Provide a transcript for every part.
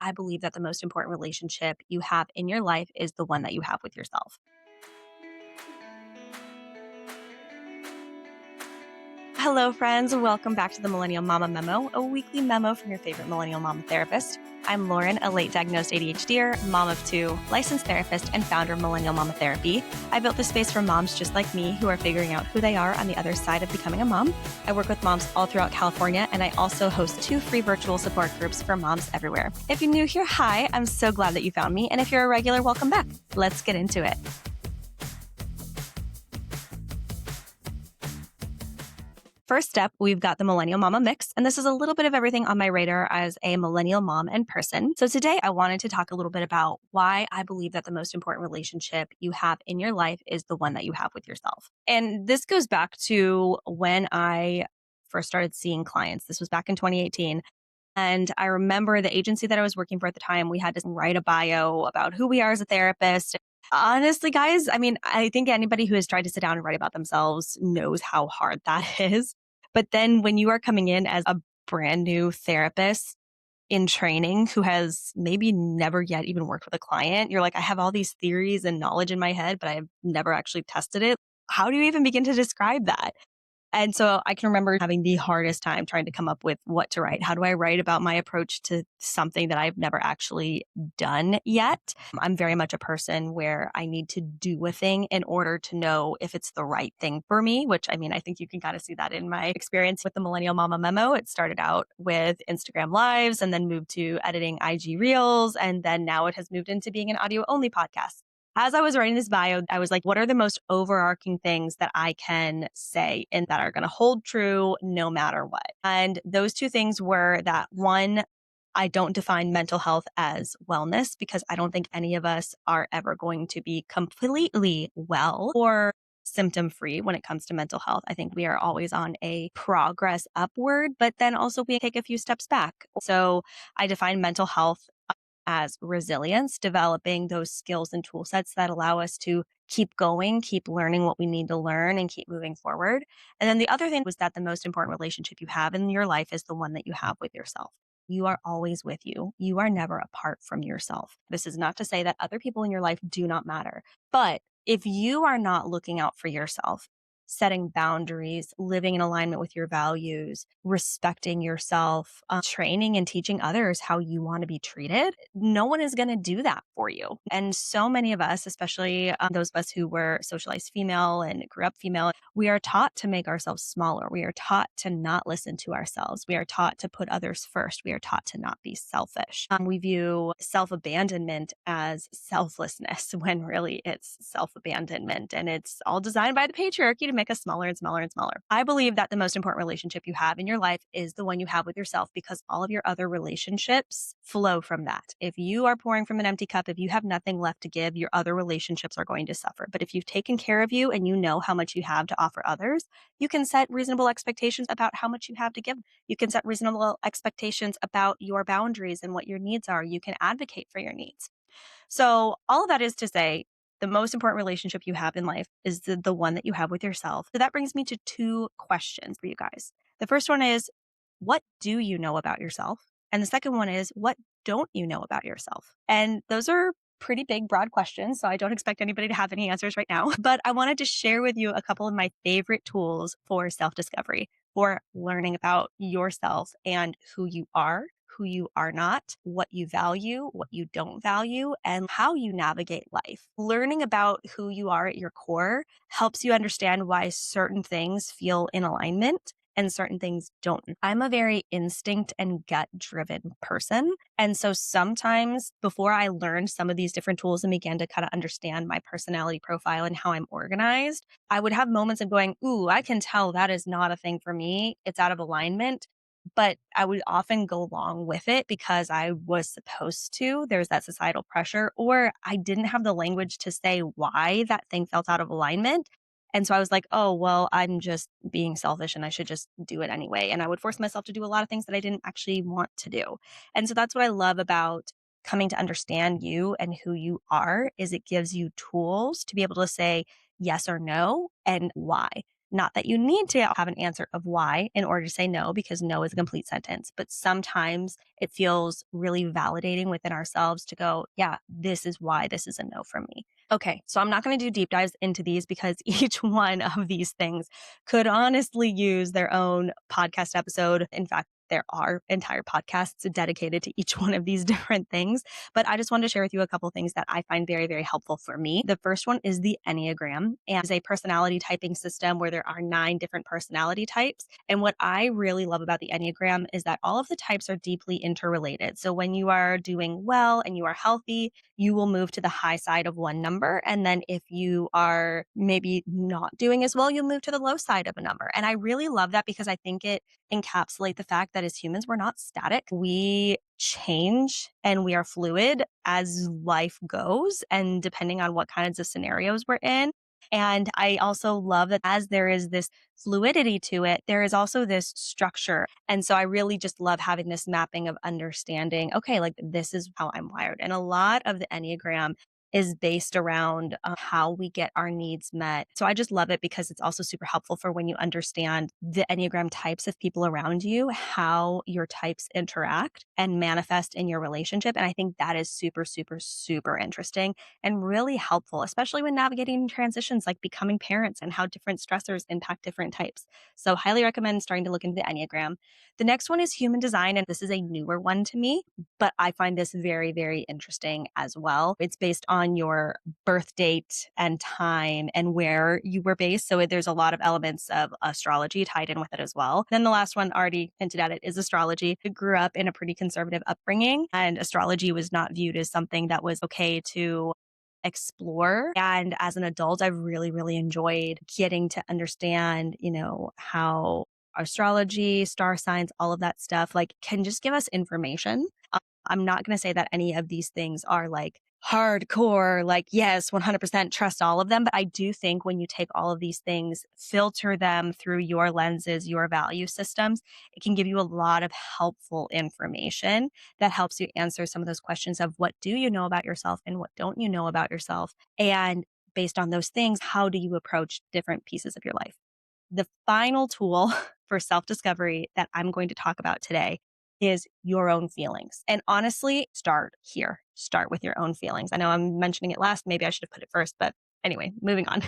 I believe that the most important relationship you have in your life is the one that you have with yourself. Hello, friends. Welcome back to the Millennial Mama Memo, a weekly memo from your favorite Millennial Mama therapist. I'm Lauren, a late diagnosed ADHDer, mom of two, licensed therapist, and founder of Millennial Mama Therapy. I built this space for moms just like me who are figuring out who they are on the other side of becoming a mom. I work with moms all throughout California, and I also host 2 free virtual support groups for moms everywhere. If you're new here, hi, I'm so glad that you found me. And if you're a regular, welcome back. Let's get into it. First up, we've got the Millennial Mama Mix, and this is a little bit of everything on my radar as a millennial mom and person. So today I wanted to talk a little bit about why I believe that the most important relationship you have in your life is the one that you have with yourself. And this goes back to when I first started seeing clients. This was back in 2018. And I remember the agency that I was working for at the time, we had to write a bio about who we are as a therapist. Honestly, guys, I think anybody who has tried to sit down and write about themselves knows how hard that is. But then when you are coming in as a brand new therapist in training who has maybe never yet even worked with a client, you're like, I have all these theories and knowledge in my head, but I've never actually tested it. How do you even begin to describe that? And so I can remember having the hardest time trying to come up with what to write. How do I write about my approach to something that I've never actually done yet? I'm very much a person where I need to do a thing in order to know if it's the right thing for me, which I think you can kind of see that in my experience with the Millennial Mama Memo. It started out with Instagram Lives and then moved to editing IG Reels. And then now it has moved into being an audio only podcast. As I was writing this bio, I was like, what are the most overarching things that I can say and that are going to hold true no matter what? And those 2 things were that one, I don't define mental health as wellness because I don't think any of us are ever going to be completely well or symptom free when it comes to mental health. I think we are always on a progress upward, but then also we take a few steps back. So I define mental health as resilience, developing those skills and tool sets that allow us to keep going, keep learning what we need to learn, and keep moving forward. And then the other thing was that the most important relationship you have in your life is the one that you have with yourself. You are always with you. You are never apart from yourself. This is not to say that other people in your life do not matter, but if you are not looking out for yourself, setting boundaries, living in alignment with your values, respecting yourself, training and teaching others how you want to be treated, no one is going to do that for you. And so many of us, especially those of us who were socialized female and grew up female, we are taught to make ourselves smaller. We are taught to not listen to ourselves. We are taught to put others first. We are taught to not be selfish. We view self-abandonment as selflessness when really it's self-abandonment. And it's all designed by the patriarchy to make us smaller and smaller and smaller. I believe that the most important relationship you have in your life is the one you have with yourself because all of your other relationships flow from that. If you are pouring from an empty cup, if you have nothing left to give, your other relationships are going to suffer. But if you've taken care of you and you know how much you have to offer others, you can set reasonable expectations about how much you have to give. You can set reasonable expectations about your boundaries and what your needs are. You can advocate for your needs. So all of that is to say, the most important relationship you have in life is the one that you have with yourself. So that brings me to 2 questions for you guys. The first one is, what do you know about yourself? And the second one is, what don't you know about yourself? And those are pretty big, broad questions. So I don't expect anybody to have any answers right now. But I wanted to share with you a couple of my favorite tools for self-discovery, for learning about yourself and who you are not, what you value, what you don't value, and how you navigate life. Learning about who you are at your core helps you understand why certain things feel in alignment and certain things don't. I'm a very instinct and gut driven person. And so sometimes before I learned some of these different tools and began to kind of understand my personality profile and how I'm organized, I would have moments of going, ooh, I can tell that is not a thing for me. It's out of alignment. But I would often go along with it because I was supposed to. There's that societal pressure, or I didn't have the language to say why that thing felt out of alignment. And so I was like, oh, well, I'm just being selfish and I should just do it anyway. And I would force myself to do a lot of things that I didn't actually want to do. And so that's what I love about coming to understand you and who you are is it gives you tools to be able to say yes or no and why. Not that you need to have an answer of why in order to say no, because no is a complete sentence. But sometimes it feels really validating within ourselves to go, yeah, this is why this is a no for me. Okay, so I'm not going to do deep dives into these because each one of these things could honestly use their own podcast episode. In fact, there are entire podcasts dedicated to each one of these different things. But I just wanted to share with you a couple of things that I find very, very helpful for me. The first one is the Enneagram, and it's a personality typing system where there are 9 different personality types. And what I really love about the Enneagram is that all of the types are deeply interrelated. So when you are doing well and you are healthy, you will move to the high side of one number. And then if you are maybe not doing as well, you'll move to the low side of a number. And I really love that because I think it encapsulate the fact that as humans, we're not static. We change and we are fluid as life goes and depending on what kinds of scenarios we're in. And I also love that as there is this fluidity to it, there is also this structure. And so I really just love having this mapping of understanding, okay, like this is how I'm wired. And a lot of the Enneagram is based around how we get our needs met. So I just love it because it's also super helpful for when you understand the Enneagram types of people around you, how your types interact and manifest in your relationship. And I think that is super, super, super interesting and really helpful, especially when navigating transitions like becoming parents and how different stressors impact different types. So highly recommend starting to look into the Enneagram. The next one is human design. And this is a newer one to me, but I find this very, very interesting as well. It's based on your birth date and time and where you were based. So there's a lot of elements of astrology tied in with it as well. Then the last one, already hinted at it, is astrology. I grew up in a pretty conservative upbringing, and astrology was not viewed as something that was okay to explore. And as an adult, I've really, really enjoyed getting to understand, how astrology, star signs, all of that stuff, like can just give us information. I'm not going to say that any of these things are like hardcore, like, yes, 100% trust all of them. But I do think when you take all of these things, filter them through your lenses, your value systems, it can give you a lot of helpful information that helps you answer some of those questions of what do you know about yourself and what don't you know about yourself? And based on those things, how do you approach different pieces of your life? The final tool for self discovery that I'm going to talk about today is your own feelings. And honestly, start here. Start with your own feelings. I know I'm mentioning it last. Maybe I should have put it first, but anyway, moving on.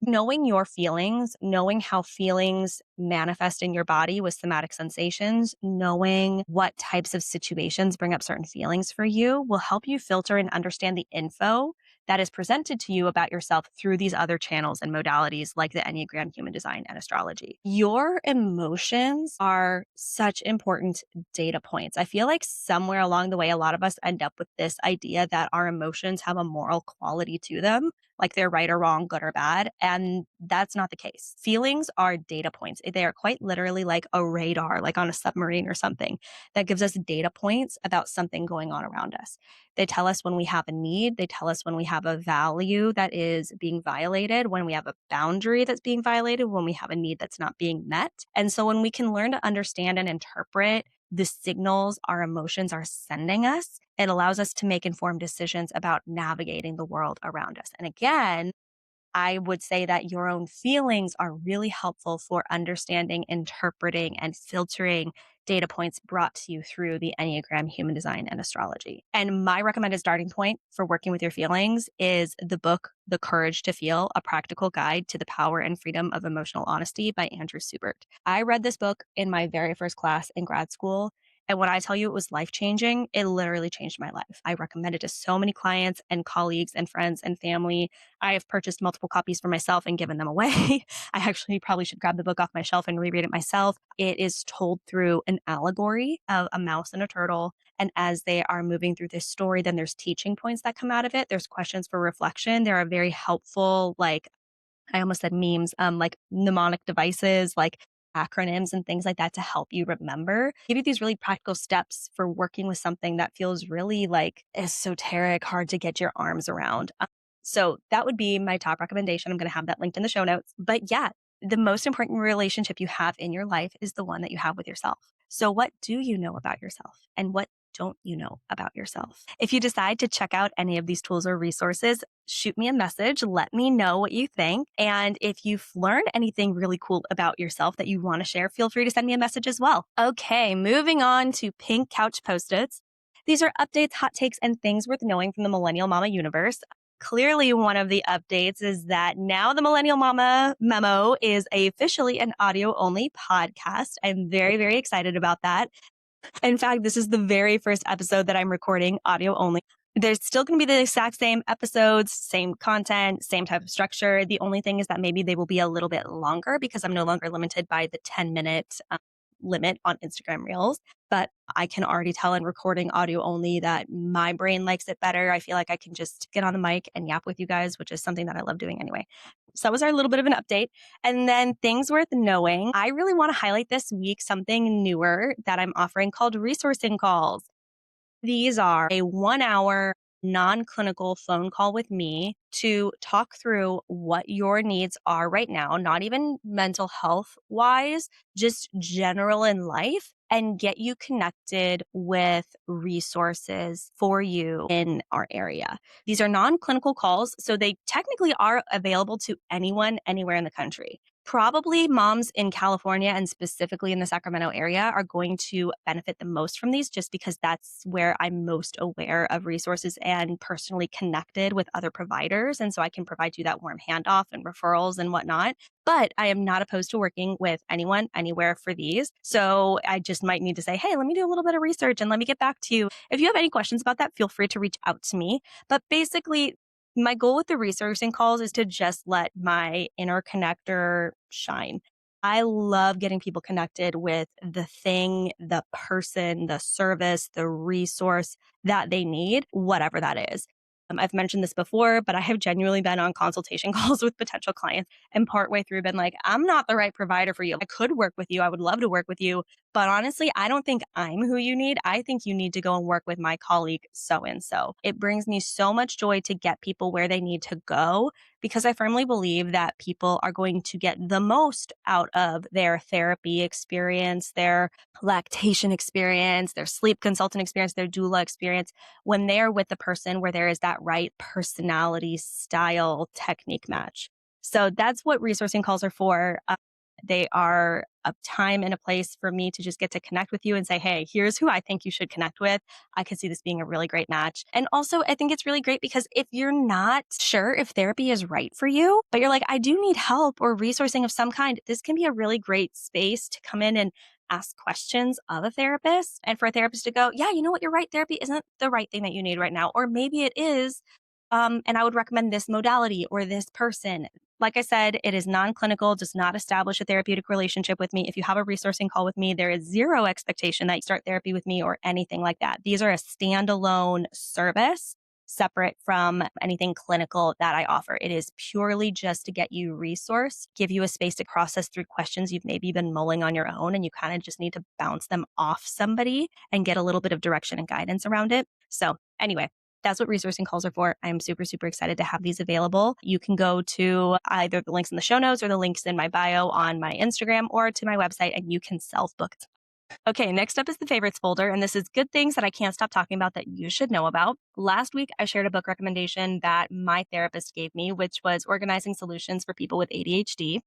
Knowing your feelings, knowing how feelings manifest in your body with somatic sensations, knowing what types of situations bring up certain feelings for you will help you filter and understand the info that is presented to you about yourself through these other channels and modalities like the Enneagram, human design, and astrology. Your emotions are such important data points. I feel like somewhere along the way, a lot of us end up with this idea that our emotions have a moral quality to them, like they're right or wrong, good or bad. And that's not the case. Feelings are data points. They are quite literally like a radar, like on a submarine or something that gives us data points about something going on around us. They tell us when we have a need. They tell us when we have a value that is being violated, when we have a boundary that's being violated, when we have a need that's not being met. And so when we can learn to understand and interpret the signals our emotions are sending us, it allows us to make informed decisions about navigating the world around us. And again, I would say that your own feelings are really helpful for understanding, interpreting, and filtering data points brought to you through the Enneagram, human design, and astrology. And my recommended starting point for working with your feelings is the book, The Courage to Feel, A Practical Guide to the Power and Freedom of Emotional Honesty by Andrew Subert. I read this book in my very first class in grad school. And when I tell you it was life changing, it literally changed my life. I recommend it to so many clients and colleagues and friends and family. I have purchased multiple copies for myself and given them away. I actually probably should grab the book off my shelf and reread it myself. It is told through an allegory of a mouse and a turtle. And as they are moving through this story, then there's teaching points that come out of it. There's questions for reflection. There are very helpful, like I almost said memes, like mnemonic devices, like acronyms and things like that to help you remember. Give you these really practical steps for working with something that feels really like esoteric, hard to get your arms around. So that would be my top recommendation. I'm going to have that linked in the show notes. But yeah, the most important relationship you have in your life is the one that you have with yourself. So what do you know about yourself and what don't you know about yourself? If you decide to check out any of these tools or resources, shoot me a message. Let me know what you think. And if you've learned anything really cool about yourself that you want to share, feel free to send me a message as well. Okay, moving on to pink couch post-its. These are updates, hot takes, and things worth knowing from the Millennial Mama universe. Clearly, one of the updates is that now the Millennial Mama Memo is officially an audio only podcast. I'm very, very excited about that. In fact, this is the very first episode that I'm recording audio only. There's still going to be the exact same episodes, same content, same type of structure. The only thing is that maybe they will be a little bit longer because I'm no longer limited by the 10-minute limit on Instagram Reels. But I can already tell in recording audio only that my brain likes it better. I feel like I can just get on the mic and yap with you guys, which is something that I love doing anyway. So that was our little bit of an update. And then things worth knowing. I really want to highlight this week something newer that I'm offering called resourcing calls. These are a 1 hour non-clinical phone call with me to talk through what your needs are right now, not even mental health wise, just general in life, and get you connected with resources for you in our area. These are non-clinical calls, so they technically are available to anyone anywhere in the country. Probably moms in California and specifically in the Sacramento area are going to benefit the most from these just because that's where I'm most aware of resources and personally connected with other providers. And so I can provide you that warm handoff and referrals and whatnot. But I am not opposed to working with anyone, anywhere for these. So I just might need to say, hey, let me do a little bit of research and let me get back to you. If you have any questions about that, feel free to reach out to me. But basically, my goal with the resourcing calls is to just let my inner connector shine. I love getting people connected with the thing, the person, the service, the resource that they need, whatever that is. I've mentioned this before, but I have genuinely been on consultation calls with potential clients and partway through been like, I'm not the right provider for you. I could work with you. I would love to work with you. But honestly, I don't think I'm who you need. I think you need to go and work with my colleague so and so. It brings me so much joy to get people where they need to go because I firmly believe that people are going to get the most out of their therapy experience, their lactation experience, their sleep consultant experience, their doula experience when they're with the person where there is that right personality, style, technique match. So that's what resourcing calls are for. They are a time and a place for me to just get to connect with you and say, hey, here's who I think you should connect with. I could see this being a really great match. And also, I think it's really great because if you're not sure if therapy is right for you, but you're like, I do need help or resourcing of some kind, this can be a really great space to come in and ask questions of a therapist and for a therapist to go, yeah, you know what, you're right. Therapy isn't the right thing that you need right now. Or maybe it is. And I would recommend this modality or this person. Like I said, it is non-clinical, does not establish a therapeutic relationship with me. If you have a resourcing call with me, there is zero expectation that you start therapy with me or anything like that. These are a standalone service separate from anything clinical that I offer. It is purely just to get you resource, give you a space to process through questions you've maybe been mulling on your own, and you kind of just need to bounce them off somebody and get a little bit of direction and guidance around it. So anyway, that's what resourcing calls are for. I'm super, super excited to have these available. You can go to either the links in the show notes or the links in my bio on my Instagram or to my website, and you can self-book. Okay, next up is the favorites folder, and this is good things that I can't stop talking about that you should know about. Last week, I shared a book recommendation that my therapist gave me, which was Organizing Solutions for People with ADHD.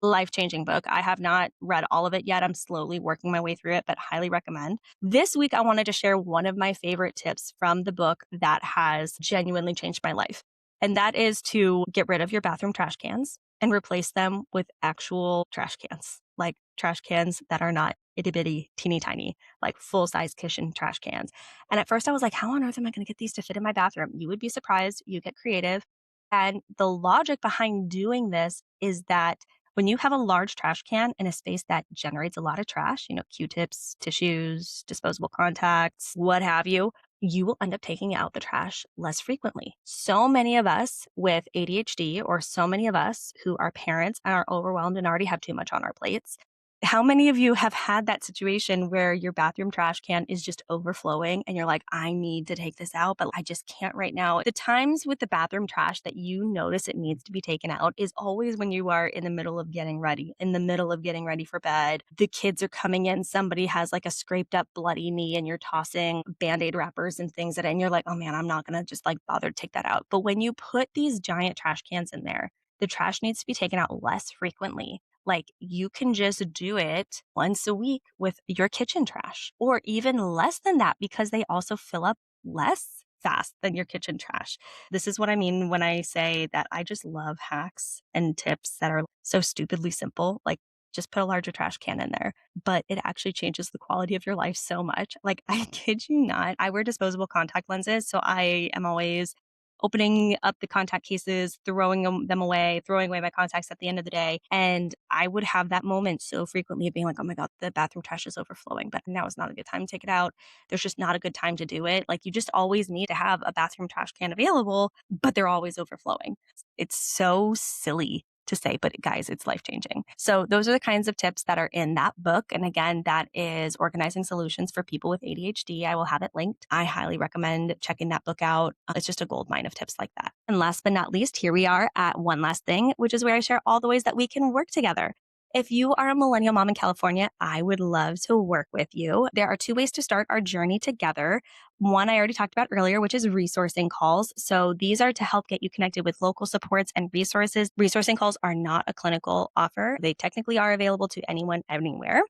Life-changing book. I have not read all of it yet. I'm slowly working my way through it, but highly recommend. This week, I wanted to share one of my favorite tips from the book that has genuinely changed my life. And that is to get rid of your bathroom trash cans and replace them with actual trash cans, like trash cans that are not itty bitty, teeny tiny, like full size kitchen trash cans. And at first I was like, how on earth am I going to get these to fit in my bathroom? You would be surprised. You get creative. And the logic behind doing this is that when you have a large trash can in a space that generates a lot of trash, Q-tips, tissues, disposable contacts, what have you, you will end up taking out the trash less frequently. So many of us with ADHD, or so many of us who are parents and are overwhelmed and already have too much on our plates, How many of you have had that situation where your bathroom trash can is just overflowing and you're like, I need to take this out, but I just can't right now? The times with the bathroom trash that you notice it needs to be taken out is always when you are in the middle of getting ready, in the middle of getting ready for bed. The kids are coming in, somebody has like a scraped up bloody knee, and you're tossing band-aid wrappers and things at it, and you're like, oh man, I'm not gonna just like bother to take that out. But when you put these giant trash cans in there, the trash needs to be taken out less frequently. Like you can just do it once a week with your kitchen trash, or even less than that, because they also fill up less fast than your kitchen trash. This is what I mean when I say that I just love hacks and tips that are so stupidly simple. Like just put a larger trash can in there, but it actually changes the quality of your life so much. Like I kid you not, I wear disposable contact lenses. So I am always opening up the contact cases, throwing them away, throwing away my contacts at the end of the day. And I would have that moment so frequently of being like, oh my God, the bathroom trash is overflowing, but now is not a good time to take it out. There's just not a good time to do it. Like you just always need to have a bathroom trash can available, but they're always overflowing. It's so silly to say, but guys, it's life changing. So those are the kinds of tips that are in that book. And again, that is Organizing Solutions for People with ADHD. I will have it linked. I highly recommend checking that book out. It's just a gold mine of tips like that. And last but not least, here we are at one last thing, which is where I share all the ways that we can work together. If you are a millennial mom in California, I would love to work with you. There are two ways to start our journey together. One I already talked about earlier, which is resourcing calls. So these are to help get you connected with local supports and resources. Resourcing calls are not a clinical offer. They technically are available to anyone, anywhere.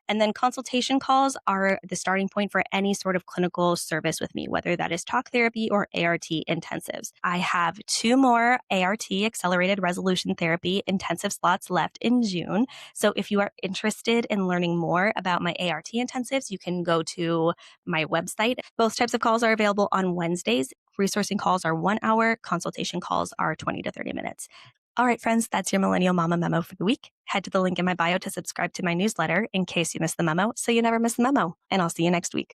And then consultation calls are the starting point for any sort of clinical service with me, whether that is talk therapy or ART intensives. I have 2 more ART, accelerated resolution therapy, intensive slots left in June. So if you are interested in learning more about my ART intensives, you can go to my website. Both types of calls are available on Wednesdays. Resourcing calls are 1 hour, consultation calls are 20 to 30 minutes. All right, friends, that's your Millennial Mama Memo for the week. Head to the link in my bio to subscribe to my newsletter in case you missed the memo so you never miss the memo. And I'll see you next week.